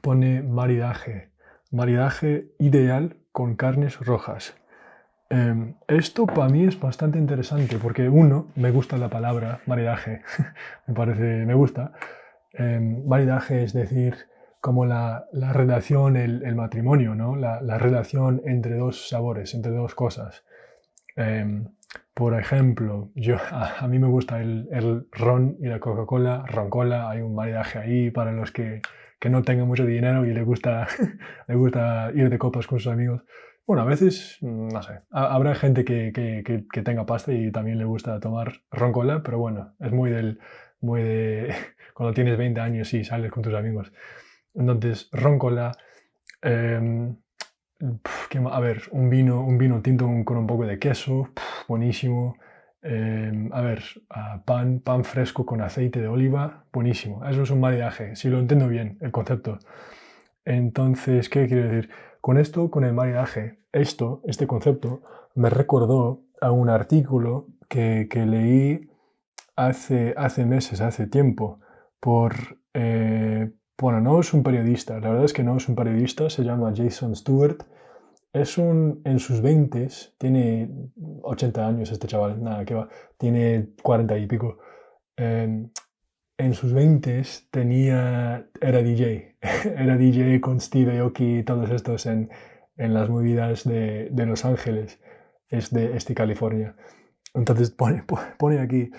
pone maridaje. Maridaje ideal con carnes rojas. Esto para mí es bastante interesante porque uno, me gusta la palabra maridaje, me gusta. Maridaje es decir, como la relación, el matrimonio, ¿no? La relación entre dos sabores, entre dos cosas. Por ejemplo, a mí me gusta el ron y la Coca-Cola, roncola, hay un maridaje ahí para los que no tengan mucho dinero y le gusta, le gusta ir de copas con sus amigos. Bueno, a veces, no sé, habrá gente que tenga pasta y también le gusta tomar roncola, pero bueno, es muy de cuando tienes 20 años y sales con tus amigos. Entonces, roncola, a ver, un vino tinto con un poco de queso, buenísimo. Pan fresco con aceite de oliva, buenísimo. Eso es un maridaje, si lo entiendo bien, el concepto. Entonces, ¿qué quiero decir? Con esto, con el maridaje, este concepto, me recordó a un artículo que leí hace meses, hace tiempo, bueno, no es un periodista, la verdad es que no es un periodista, se llama Jason Stewart. En sus 20, tiene 80 años este chaval, nada, que va, tiene 40 y pico. En sus 20 era DJ, era DJ con Steve Aoki y todos estos en las movidas de Los Ángeles, es de California. Entonces pone aquí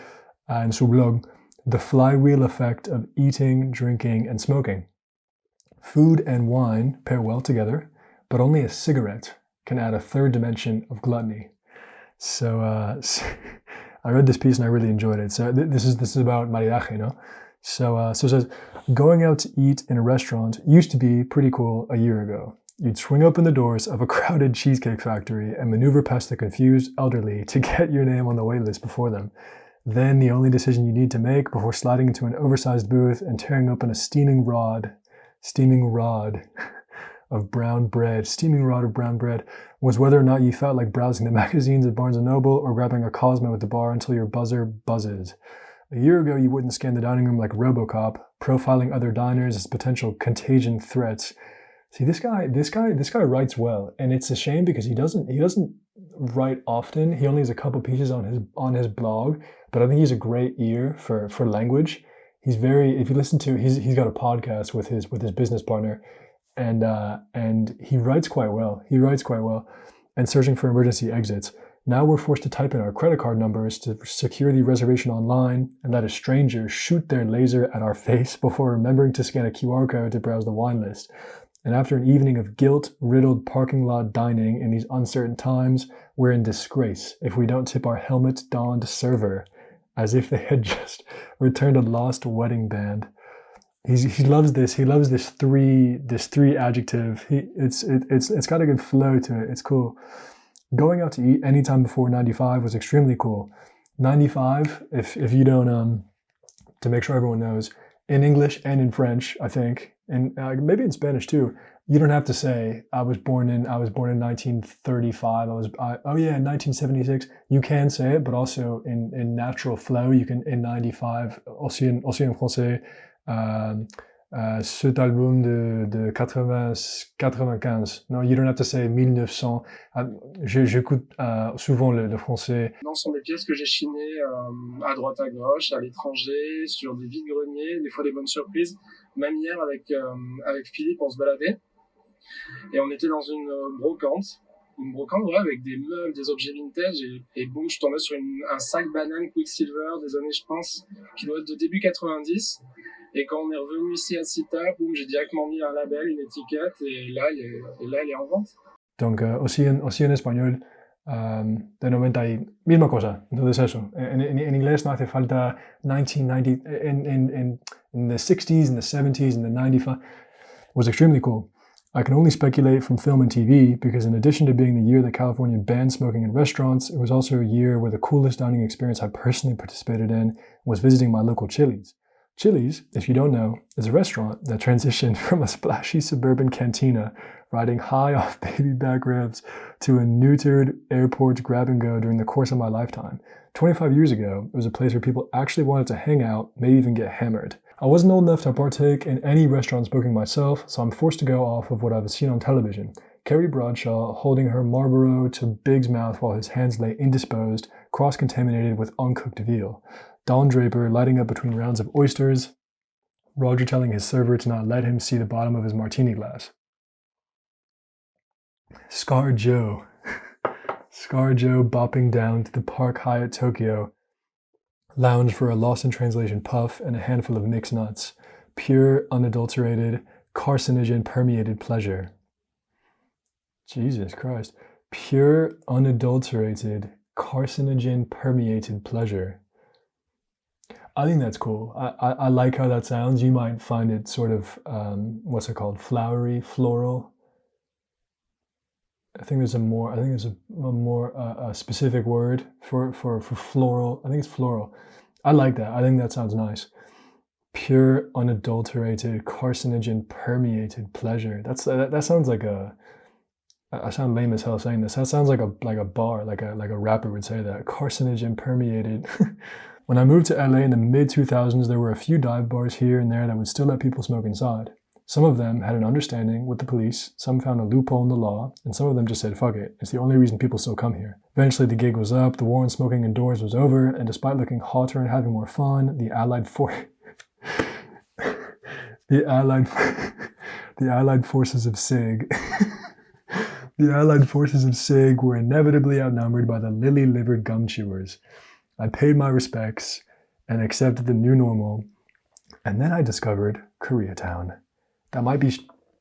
en su blog, The Flywheel Effect of Eating, Drinking and Smoking. Food and wine pair well together, but only a cigarette can add a third dimension of gluttony. So I read this piece and I really enjoyed it. So this is about maridaje, no? So it says, going out to eat in a restaurant used to be pretty cool a year ago. You'd swing open the doors of a crowded cheesecake factory and maneuver past the confused elderly to get your name on the wait list before them. Then the only decision you need to make before sliding into an oversized booth and tearing open a steaming rod of brown bread, was whether or not you felt like browsing the magazines at Barnes & Noble or grabbing a Cosmo at the bar until your buzzer buzzes. A year ago, you wouldn't scan the dining room like RoboCop, profiling other diners as potential contagion threats. See, this guy writes well, and it's a shame because he doesn't write often. He only has a couple pieces on his blog, but I think he's a great ear for language. If you listen to, he's got a podcast with his business partner, and he writes quite well. And searching for emergency exits. Now we're forced to type in our credit card numbers to secure the reservation online and let a stranger shoot their laser at our face before remembering to scan a QR code to browse the wine list. And after an evening of guilt-riddled parking lot dining in these uncertain times, we're in disgrace if we don't tip our helmet-donned server, as if they had just returned a lost wedding band. He loves this. He loves this three adjective. It's got a good flow to it. It's cool. Going out to eat anytime before 95 was extremely cool. 95, if you don't, to make sure everyone knows, in English and in French, I think, and maybe in Spanish too, you don't have to say I was born in 1935. In 1976. You can say it, but also in natural flow, you can in 95 aussi en français. Cet album de 95. No, you don't have to say 1900. J'écoute souvent le français. Ce sont des pièces que j'ai chinées à droite à gauche, à l'étranger, sur des vides-greniers, des fois des bonnes surprises. Même hier avec Philippe, on se baladait et on était dans une brocante avec des meubles, des objets vintage et boum, je tombais sur un sac banane Quicksilver des années, je pense, qui doit être de début 90. Et quand on est revenu ici à Cita, boum, j'ai directement mis un label, une étiquette, et là, il est en vente. Donc, aussi en español, de 90 y misma cosa. Entonces eso, en inglés no hace falta 1990, in the 60s, in the 70s, in the 95, was extremely cool. I can only speculate from film and TV because in addition to being the year that California banned smoking in restaurants, it was also a year where the coolest dining experience I personally participated in was visiting my local Chili's. Chili's, if you don't know, is a restaurant that transitioned from a splashy suburban cantina riding high off baby back ribs to a neutered airport grab-and-go during the course of my lifetime. 25 years ago, it was a place where people actually wanted to hang out, maybe even get hammered. I wasn't old enough to partake in any restaurant smoking myself, so I'm forced to go off of what I've seen on television. Carrie Bradshaw holding her Marlboro to Big's mouth while his hands lay indisposed, cross-contaminated with uncooked veal. Don Draper lighting up between rounds of oysters, Roger telling his server to not let him see the bottom of his martini glass. Scar Joe bopping down to the Park Hyatt Tokyo lounge for a lost in translation puff and a handful of mixed nuts. Pure, unadulterated, carcinogen permeated pleasure. Jesus Christ. Pure, unadulterated, carcinogen permeated pleasure. I think that's cool. I like how that sounds. You might find it sort of, what's it called? Flowery, floral. I think there's a more specific word for floral. I think it's floral. I like that. I think that sounds nice. Pure, unadulterated, carcinogen permeated pleasure. That sounds like a. I sound lame as hell saying this. That sounds like a bar, like a rapper would say that. Carcinogen permeated. When I moved to LA in the mid-2000s, there were a few dive bars here and there that would still let people smoke inside. Some of them had an understanding with the police, some found a loophole in the law, and some of them just said, fuck it, it's the only reason people still come here. Eventually the gig was up, the war on smoking indoors was over, and despite looking hotter and having more fun, the Allied forces of SIG the Allied forces of SIG were inevitably outnumbered by the lily-livered gum chewers. I paid my respects and accepted the new normal, and then I discovered Koreatown. That might be,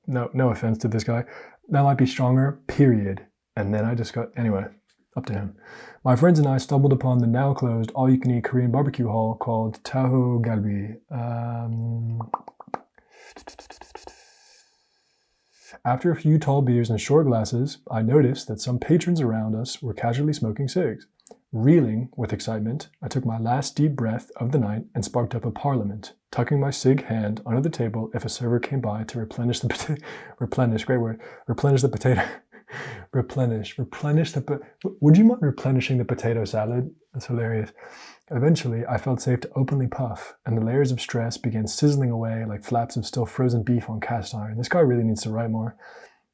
no offense to this guy, that might be stronger, period. And then I discovered, anyway, up to him. My friends and I stumbled upon the now closed all-you-can-eat Korean barbecue hall called Taho Galbi. After a few tall beers and short glasses, I noticed that some patrons around us were casually smoking cigs. Reeling with excitement, I took my last deep breath of the night and sparked up a parliament, tucking my cig hand under the table if a server came by to replenish the potato. Would you mind replenishing the potato salad? That's hilarious. Eventually, I felt safe to openly puff, and the layers of stress began sizzling away like flaps of still frozen beef on cast iron. This guy really needs to write more.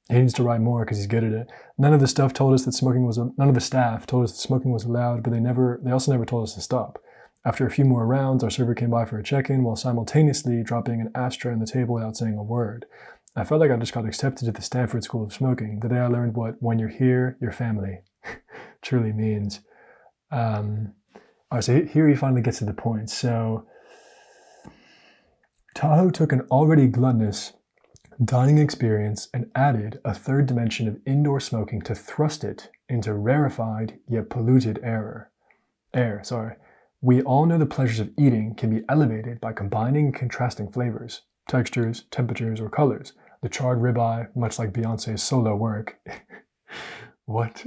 He needs to write more because he's good at it. None of the staff told us that smoking was allowed, but they also never told us to stop. After a few more rounds, our server came by for a check-in while simultaneously dropping an ashtray on the table without saying a word. I felt like I just got accepted to the Stanford School of Smoking, the day I learned what "when you're here, your family" truly means. So here he finally gets to the point. So Tahoe took an already gluttonous dining experience and added a third dimension of indoor smoking to thrust it into rarefied yet polluted air. We all know the pleasures of eating can be elevated by combining and contrasting flavors, textures, temperatures, or colors. The charred ribeye, much like Beyonce's solo work, what?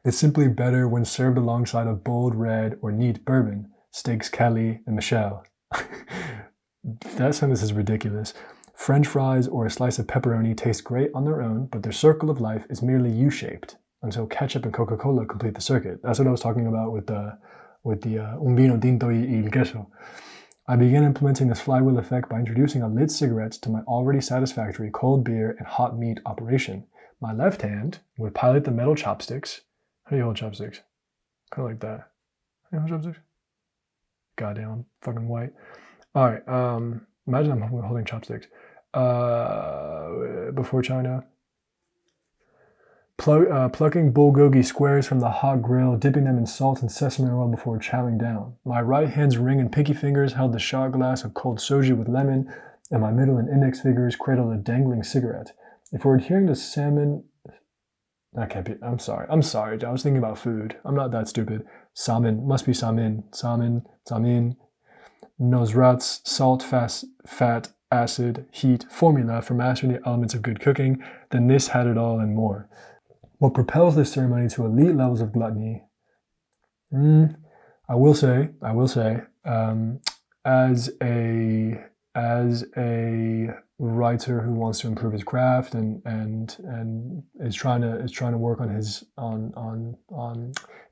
It's simply better when served alongside a bold red or neat bourbon, steaks Kelly and Michelle. That sentence is ridiculous. French fries or a slice of pepperoni taste great on their own, but their circle of life is merely U-shaped until ketchup and Coca-Cola complete the circuit. That's what I was talking about with the un vino tinto y el queso. I began implementing this flywheel effect by introducing a lit cigarette to my already satisfactory cold beer and hot meat operation. My left hand would pilot the metal chopsticks. How do you hold chopsticks? Kind of like that. How do you hold chopsticks? Goddamn, I'm fucking white. All right, imagine I'm holding chopsticks. Before China. Plucking bulgogi squares from the hot grill, dipping them in salt and sesame oil before chowing down. My right hand's ring and pinky fingers held the shot glass of cold soju with lemon, and my middle and index fingers cradled a dangling cigarette. If we're adhering to salmon... That can't be... I'm sorry, I was thinking about food. I'm not that stupid. Salmon, must be salmon. Samin. Nosrats, salt, fat, acid, heat, formula for mastering the elements of good cooking, then this had it all and more. What propels this ceremony to elite levels of gluttony? I will say, as a writer who wants to improve his craft and is trying to work on his on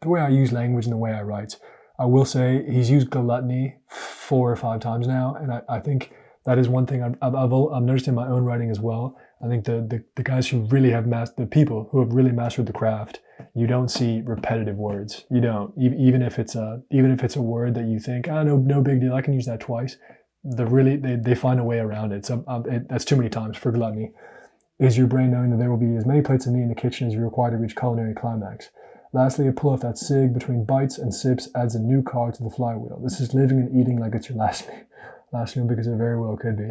the way I use language and the way I write. I will say he's used gluttony 4 or 5 times now, and I think that is one thing I've noticed in my own writing as well. I think the guys who really have the people who have really mastered the craft, you don't see repetitive words. You don't, even if it's a word that you think, no big deal, I can use that twice. They find a way around it. So that's too many times for gluttony. Is your brain knowing that there will be as many plates of meat in the kitchen as you require to reach culinary climax? Lastly, a pull off that cig between bites and sips adds a new cog to the flywheel. This is living and eating like it's your last meal because it very well could be.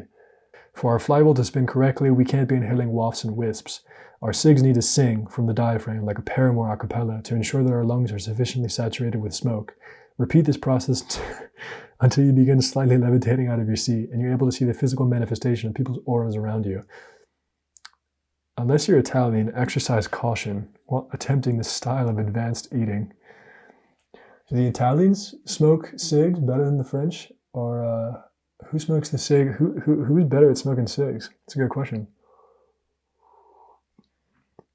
For our flywheel to spin correctly, we can't be inhaling wafts and wisps. Our cigs need to sing from the diaphragm like a Paramore a cappella to ensure that our lungs are sufficiently saturated with smoke. Repeat this process until you begin slightly levitating out of your seat and you're able to see the physical manifestation of people's auras around you. Unless you're Italian, exercise caution while attempting this style of advanced eating. Do the Italians smoke cigs better than the French? Or who smokes the cig? Who's better at smoking cigs? It's a good question.